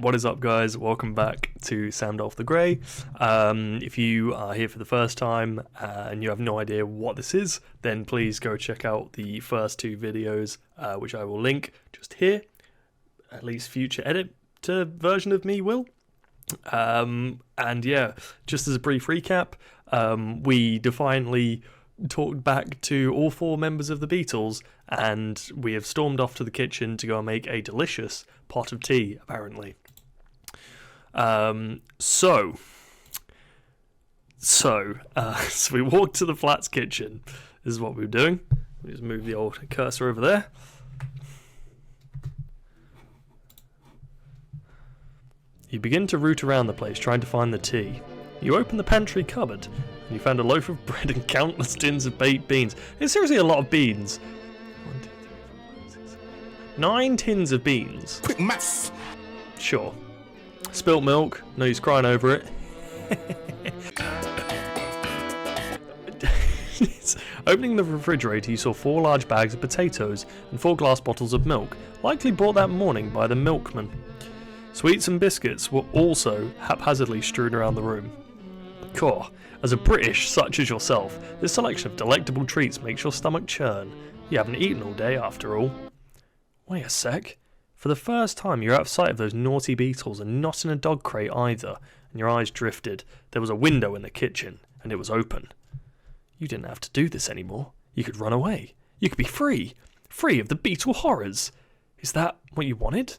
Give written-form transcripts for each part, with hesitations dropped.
What is up, guys? Welcome back to Samdolf the Grey. If you are here for the first time and you have no idea what this is, then please go check out the first two videos, which I will link just here. At least future editor version of me will. And yeah, just as a brief recap, we defiantly talked back to all four members of the Beatles, and we have stormed off to the kitchen to go and make a delicious pot of tea, apparently. So we walked to the flat's kitchen. This is what we were doing. Let me just move the old cursor over there. You begin to root around the place trying to find the tea. You open the pantry cupboard and you found a loaf of bread and countless tins of baked beans. It's seriously a lot of beans. 1, 2, 3, 4, 5, 6, 7, 9 tins of beans. Quick maths. Sure. Spilt milk. No use crying over it. Opening the refrigerator, you saw 4 large bags of potatoes and 4 glass bottles of milk, likely bought that morning by the milkman. Sweets and biscuits were also haphazardly strewn around the room. Cool. As a British such as yourself, this selection of delectable treats makes your stomach churn. You haven't eaten all day, after all. Wait a sec. For the first time, you're out of sight of those naughty Beatles and not in a dog crate either, and your eyes drifted. There was a window in the kitchen, and it was open. You didn't have to do this anymore. You could run away. You could be free. Free of the Beatle horrors. Is that what you wanted?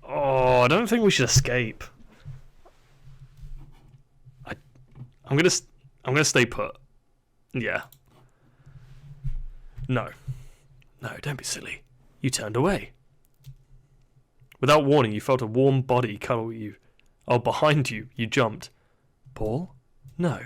Oh, I don't think we should escape. I'm gonna stay put. Yeah. No, don't be silly. You turned away. Without warning, you felt a warm body cuddle you. Oh, behind you, you jumped. Paul? No.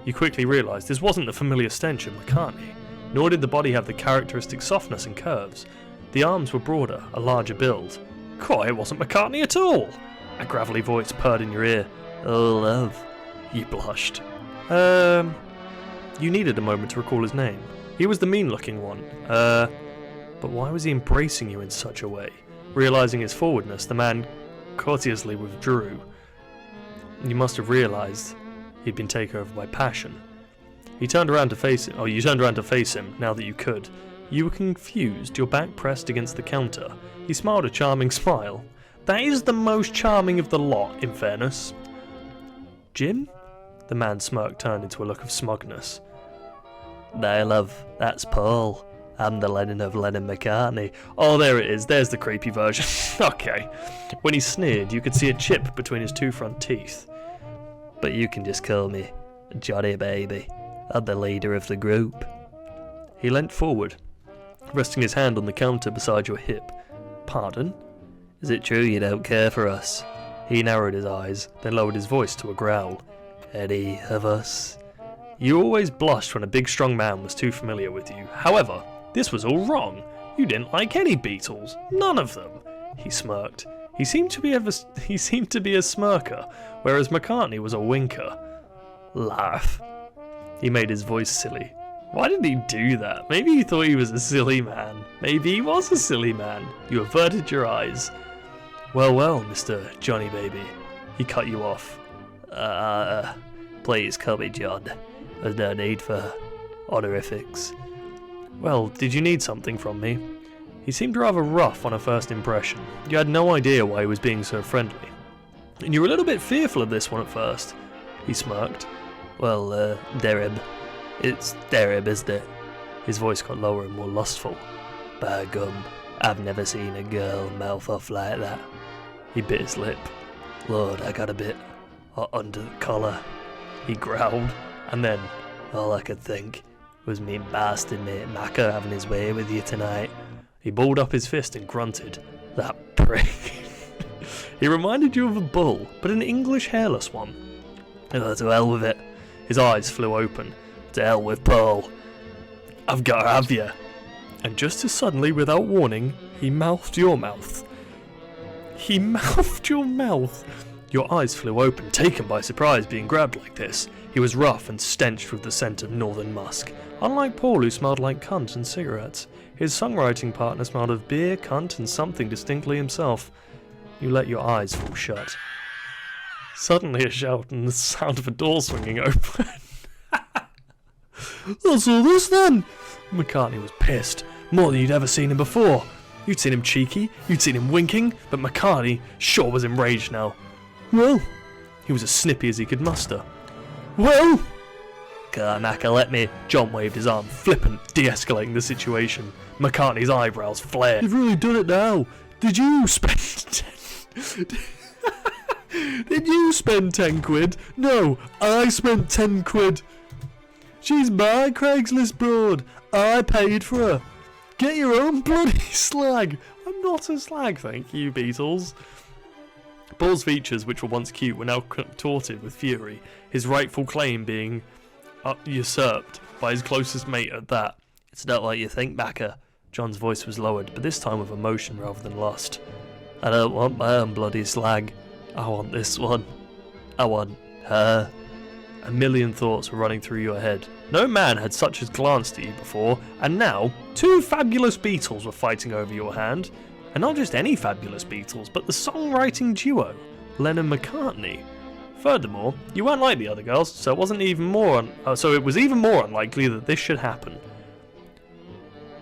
You quickly realised this wasn't the familiar stench of McCartney, nor did the body have the characteristic softness and curves. The arms were broader, a larger build. Coy, it wasn't McCartney at all! A gravelly voice purred in your ear. Oh, love. You blushed. You needed a moment to recall his name. He was the mean-looking one. But why was he embracing you in such a way? Realising his forwardness, the man courteously withdrew. You must have realised he'd been taken over by passion. You turned around to face him, now that you could. You were confused, your back pressed against the counter. He smiled a charming smile. That is the most charming of the lot, in fairness. Jim? The man's smirk turned into a look of smugness. No, love, that's Paul. I'm the Lennon of Lennon-McCartney. Oh, there it is. There's the creepy version. Okay. When he sneered, you could see a chip between his 2 front teeth. But you can just call me Johnny, baby. I'm the leader of the group. He leant forward, resting his hand on the counter beside your hip. Pardon? Is it true you don't care for us? He narrowed his eyes, then lowered his voice to a growl. Any of us? You always blushed when a big strong man was too familiar with you. However, this was all wrong. You didn't like any Beatles. None of them. He smirked. He seemed to be a smirker, whereas McCartney was a winker. Laugh. He made his voice silly. Why did he do that? Maybe he thought he was a silly man. Maybe he was a silly man. You averted your eyes. Well, Mr. Johnny Baby. He cut you off. Please call me John. There's no need for honorifics. Well, did you need something from me? He seemed rather rough on a first impression. You had no idea why he was being so friendly. And you were a little bit fearful of this one at first. He smirked. Well, Derib. It's Derib, isn't it? His voice got lower and more lustful. By gum, I've never seen a girl mouth off like that. He bit his lip. Lord, I got a bit hot under the collar. He growled, and then all I could think was me bastard mate Macca having his way with you tonight. He balled up his fist and grunted. That prick. He reminded you of a bull, but an English hairless one. Oh, to hell with it. His eyes flew open. To hell with Paul. I've got to have you. And just as suddenly, without warning, he mouthed your mouth. He mouthed your mouth. Your eyes flew open, taken by surprise being grabbed like this. He was rough and stenched with the scent of northern musk. Unlike Paul, who smelled like cunt and cigarettes, his songwriting partner smelled of beer, cunt, and something distinctly himself. You let your eyes fall shut. Suddenly a shout and the sound of a door swinging open. That's all this then! McCartney was pissed, more than you'd ever seen him before. You'd seen him cheeky, you'd seen him winking, but McCartney sure was enraged now. Well, he was as snippy as he could muster. Well, Macca, let me. John waved his arm, flippant, de-escalating the situation. McCartney's eyebrows flared. You've really done it now. Did you spend Did you spend 10 quid? No, I spent 10 quid. She's my Craigslist broad. I paid for her. Get your own bloody slag. I'm not a slag, thank you, Beatles. Paul's features, which were once cute, were now contorted with fury, his rightful claim being usurped by his closest mate at that. It's not what you think, Macca. John's voice was lowered, but this time with emotion rather than lust. I don't want my own bloody slag. I want this one. I want her. A million thoughts were running through your head. No man had such as glanced at you before, and now 2 fabulous Beatles were fighting over your hand. And not just any fabulous Beatles, but the songwriting duo, Lennon-McCartney. Furthermore, you weren't like the other girls, so it was even more unlikely that this should happen.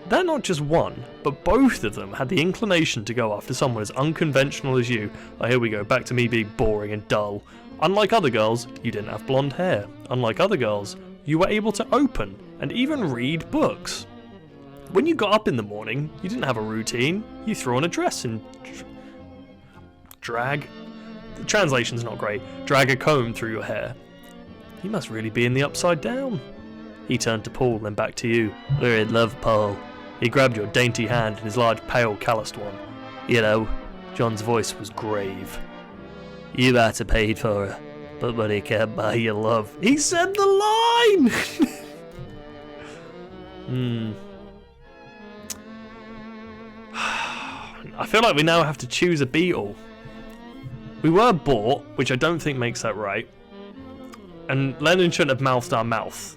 They're not just one, but both of them had the inclination to go after someone as unconventional as you. Oh, here we go, back to me being boring and dull. Unlike other girls, you didn't have blonde hair. Unlike other girls, you were able to open and even read books. When you got up in the morning, you didn't have a routine. You threw on a dress and drag. The translation's not great. Drag a comb through your hair. You must really be in the upside down. He turned to Paul, then back to you. We're in love, Paul. He grabbed your dainty hand in his large, pale, calloused one. You know, John's voice was grave. You might have paid for her, but money can't buy your love. He said the line! I feel like we now have to choose a Beatle. We were bought, which I don't think makes that right. And Lennon shouldn't have mouthed our mouth.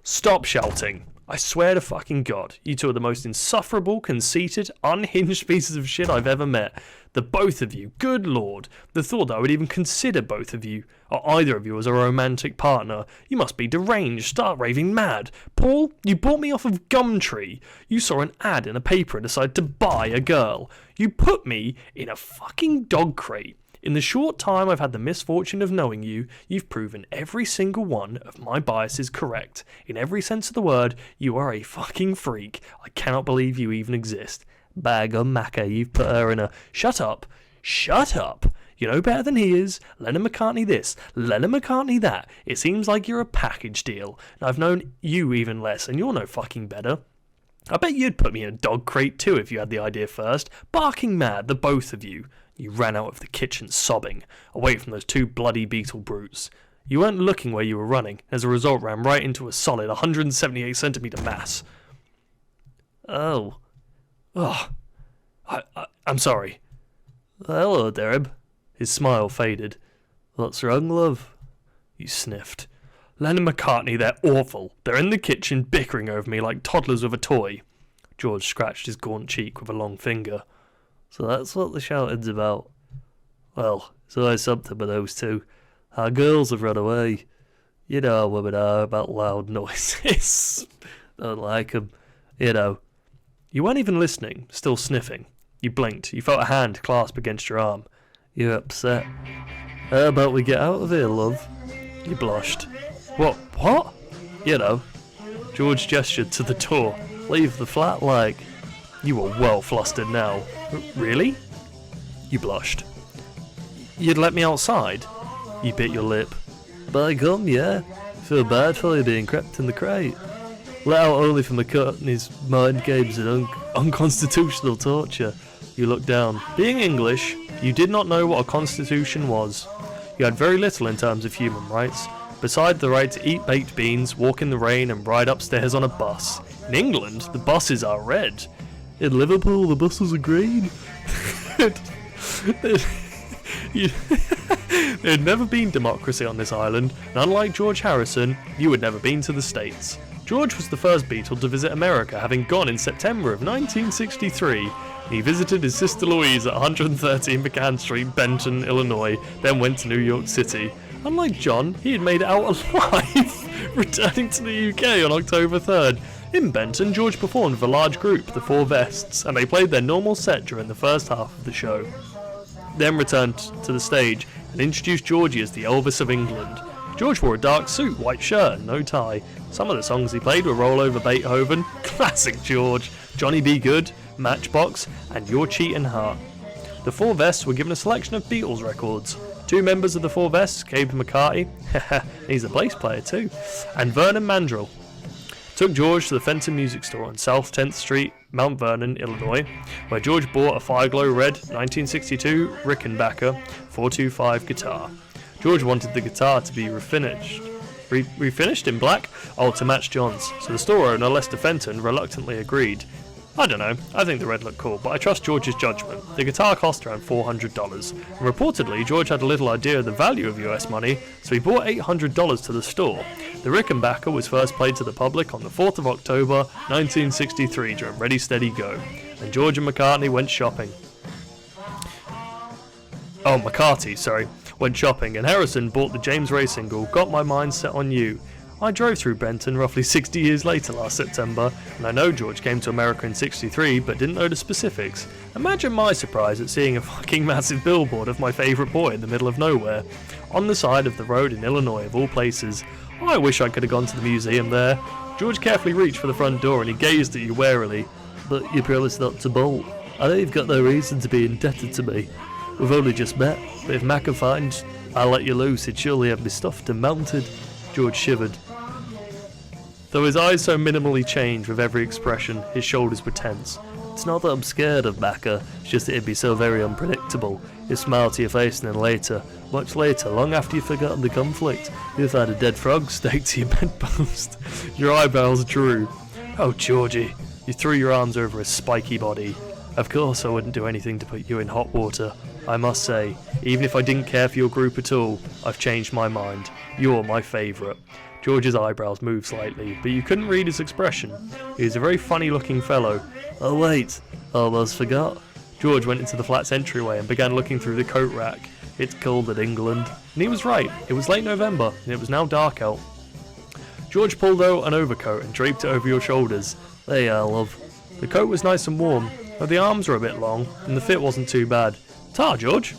Stop shouting. I swear to fucking God, you two are the most insufferable, conceited, unhinged pieces of shit I've ever met. The both of you, good lord. The thought that I would even consider both of you, or either of you as a romantic partner. You must be deranged, start raving mad. Paul, you bought me off of Gumtree. You saw an ad in a paper and decided to buy a girl. You put me in a fucking dog crate. In the short time I've had the misfortune of knowing you, you've proven every single one of my biases correct. In every sense of the word, you are a fucking freak. I cannot believe you even exist. Bag of Macca, you've put her in a... Shut up. Shut up. You know better than he is. Lennon-McCartney this, Lennon-McCartney that. It seems like you're a package deal. And I've known you even less, and you're no fucking better. I bet you'd put me in a dog crate too if you had the idea first. Barking mad, the both of you. You ran out of the kitchen sobbing, away from those 2 bloody Beatle brutes. You weren't looking where you were running, and as a result ran right into a solid 178cm mass. Oh. I'm sorry. Hello, Derib. His smile faded. What's wrong, love? You sniffed. Lennon-McCartney, they're awful. They're in the kitchen bickering over me like toddlers with a toy. George scratched his gaunt cheek with a long finger. So that's what the shouting's about. Well, it's always something with those two. Our girls have run away. You know how women are about loud noises. Don't like 'em. You know. You weren't even listening, still sniffing. You blinked. You felt a hand clasp against your arm. You're upset. How about we get out of here, love? You blushed. What? You know. George gestured to the door. Leave the flat like. You were well flustered now. Really? You blushed. You'd let me outside? You bit your lip. By gum, yeah. Feel bad for you being crept in the crate. Let out only for McCartney's mind games and unconstitutional torture. You looked down. Being English, you did not know what a constitution was. You had very little in terms of human rights, beside the right to eat baked beans, walk in the rain and ride upstairs on a bus. In England, the buses are red. In Liverpool, the buses are green. There had never been democracy on this island, and unlike George Harrison, you had never been to the States. George was the first Beatle to visit America, having gone in September of 1963. He visited his sister Louise at 113 McCann Street, Benton, Illinois, then went to New York City. Unlike John, he had made it out alive, returning to the UK on October 3rd. In Benton, George performed with a large group, the Four Vests, and they played their normal set during the first half of the show. Then returned to the stage and introduced Georgie as the Elvis of England. George wore a dark suit, white shirt and no tie. Some of the songs he played were Roll Over Beethoven, classic George, Johnny B. Good, Matchbox, and Your Cheatin' Heart. The Four Vests were given a selection of Beatles records. Two members of the Four Vests, Gabe McCartney, he's a bass player too, and Vernon Mandrell, took George to the Fenton Music Store on South 10th Street, Mount Vernon, Illinois, where George bought a Fireglow Red 1962 Rickenbacker 425 guitar. George wanted the guitar to be refinished in black, to match John's, so the store owner, Lester Fenton, reluctantly agreed. I don't know, I think the red looked cool, but I trust George's judgment. The guitar cost around $400, and reportedly George had a little idea of the value of US money, so he bought $800 to the store. The Rickenbacker was first played to the public on the 4th of October 1963 during Ready Steady Go, and George and McCartney went shopping. McCarthy went shopping, and Harrison bought the James Ray single, Got My Mind Set on You. I drove through Benton roughly 60 years later last September, and I know George came to America in '63 but didn't know the specifics. Imagine my surprise at seeing a fucking massive billboard of my favourite boy in the middle of nowhere, on the side of the road in Illinois of all places. I wish I could have gone to the museum there. George carefully reached for the front door and he gazed at you warily. But you promised not to bolt. I know you've got no reason to be indebted to me. We've only just met, but if Macca finds I'll let you loose, he'd surely have me stuffed and mounted. George shivered. Though his eyes so minimally changed with every expression, his shoulders were tense. It's not that I'm scared of Macca, it's just that it'd be so very unpredictable. He'd smile to your face and then later, much later, long after you've forgotten the conflict, you've had a dead frog staked to your bedpost. Your eyebrows drew. Oh, Georgie, you threw your arms over his spiky body. Of course I wouldn't do anything to put you in hot water. I must say, even if I didn't care for your group at all, I've changed my mind. You're my favourite. George's eyebrows moved slightly, but you couldn't read his expression. He was a very funny-looking fellow. Oh wait, I almost forgot. George went into the flat's entryway and began looking through the coat rack. It's cold in England. And he was right. It was late November, and it was now dark out. George pulled out an overcoat and draped it over your shoulders. There you are, love. The coat was nice and warm, but the arms were a bit long, and the fit wasn't too bad. Ta, George!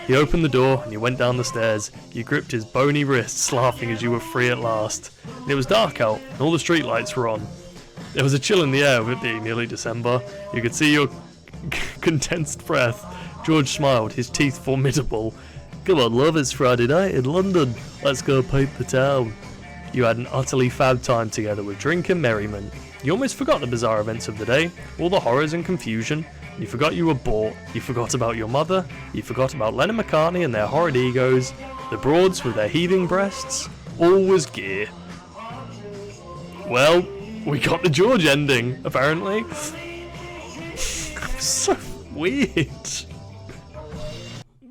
He opened the door and you went down the stairs. You gripped his bony wrists, laughing as you were free at last. And it was dark out, and all the street lights were on. There was a chill in the air with it being nearly December. You could see your condensed breath. George smiled, his teeth formidable. Come on, love, it's Friday night in London. Let's go paint the town. You had an utterly fab time together with drink and merriment. You almost forgot the bizarre events of the day, all the horrors and confusion. You forgot you were bought, you forgot about your mother, you forgot about Lennon McCartney and their horrid egos, the broads with their heaving breasts, all was gear. Well, we got the George ending, apparently. So weird.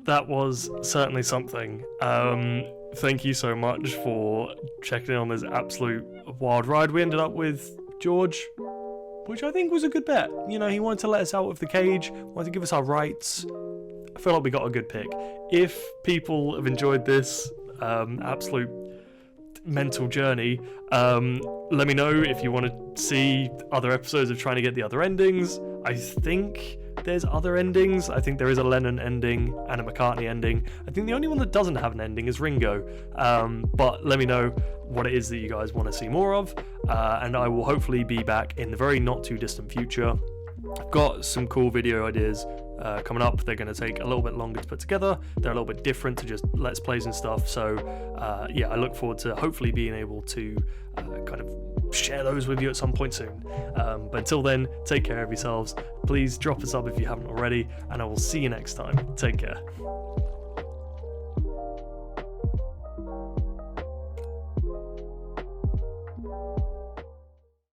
That was certainly something. Thank you so much for checking in on this absolute wild ride we ended up with George, which I think was a good bet. You know, he wanted to let us out of the cage, wanted to give us our rights. I feel like we got a good pick. If people have enjoyed this absolute mental journey, let me know if you want to see other episodes of trying to get the other endings. I think there's other endings. I think there is a Lennon ending and a McCartney ending. I think the only one that doesn't have an ending is Ringo. But let me know what it is that you guys want to see more of, and I will hopefully be back in the very not too distant future. I've got some cool video ideas coming up. They're going to take a little bit longer to put together. They're a little bit different to just Let's Plays and stuff. So yeah, I look forward to hopefully being able to kind of share those with you at some point soon. But until then, take care of yourselves. Please drop a sub if you haven't already, and I will see you next time. Take care.